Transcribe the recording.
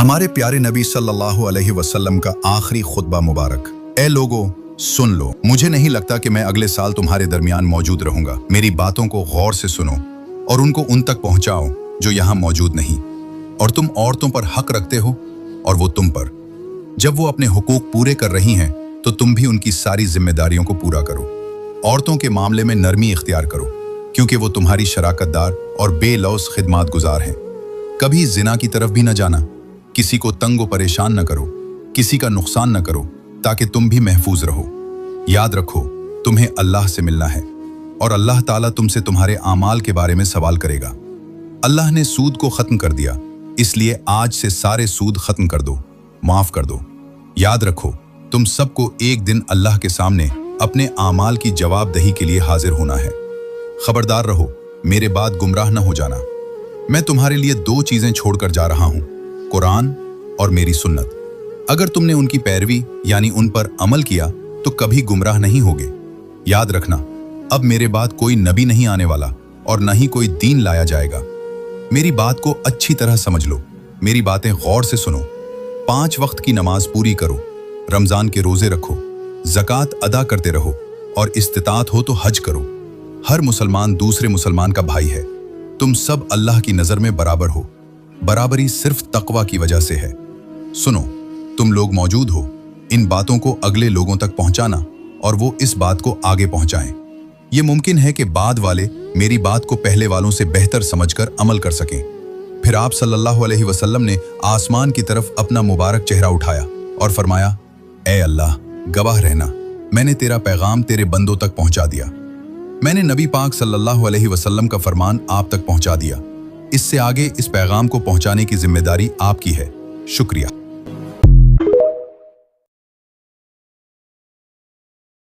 हमारे प्यारे नबी सल्लल्लाहु अलैहि वसल्लम का आखिरी खुतबा मुबारक। ए लोगों, सुन लो, मुझे नहीं लगता कि मैं अगले साल तुम्हारे दरमियान मौजूद रहूंगा। मेरी बातों को गौर से सुनो और उनको उन तक पहुंचाओ जो यहाँ मौजूद नहीं। और तुम औरतों पर हक रखते हो और वो तुम पर। जब वो अपने हुकूक पूरे कर रही हैं तो तुम भी उनकी सारी जिम्मेदारियों को पूरा करो। औरतों के मामले में नरमी इख्तियार करो क्योंकि वो तुम्हारी शराकतदार और बेलौस खिदमात गुजार हैं। कभी जिना की तरफ भी न जाना, किसी को तंग व परेशान न करो, किसी का नुकसान न करो ताकि तुम भी महफूज रहो। याद रखो, तुम्हें अल्लाह से मिलना है और अल्लाह ताला तुमसे तुम्हारे आमाल के बारे में सवाल करेगा। अल्लाह ने सूद को खत्म कर दिया, इसलिए आज से सारे सूद खत्म कर दो, माफ कर दो। याद रखो, तुम सबको एक दिन अल्लाह के सामने अपने आमाल की जवाबदही के लिए हाजिर होना है। खबरदार रहो, मेरे बाद गुमराह न हो जाना। मैं तुम्हारे लिए दो चीजें छोड़कर जा रहा हूं, कुरान और मेरी सुन्नत। अगर तुमने उनकी पैरवी यानी उन पर अमल किया तो कभी गुमराह नहीं होगे। याद रखना, अब मेरे बाद कोई नबी नहीं आने वाला और न ही कोई दीन लाया जाएगा। मेरी बात को अच्छी तरह समझ लो, मेरी बातें गौर से सुनो। 5 वक्त की नमाज पूरी करो, रमजान के रोजे रखो, ज़कात अदा करते रहो और इस्तिताअत हो तो हज करो। हर मुसलमान दूसरे मुसलमान का भाई है। तुम सब अल्लाह की नजर में बराबर हो। बराबरी सिर्फ तकवा की वजह से है। सुनो, तुम लोग मौजूद हो, इन बातों को अगले लोगों तक पहुंचाना और वो इस बात को आगे पहुंचाएं। ये मुमकिन है कि बाद वाले मेरी बात को पहले वालों से बेहतर समझकर अमल कर सकें। फिर आप सल्लल्लाहु अलैहि वसल्लम ने आसमान की तरफ अपना मुबारक चेहरा उठाया और फरमाया, ए अल्लाह, गवाह रहना, मैंने तेरा पैगाम तेरे बंदों तक पहुंचा दिया। मैंने नबी पाक सल्लल्लाहु अलैहि वसल्लम का फरमान आप तक पहुंचा दिया। इससे आगे इस पैगाम को पहुंचाने की जिम्मेदारी आपकी है। शुक्रिया।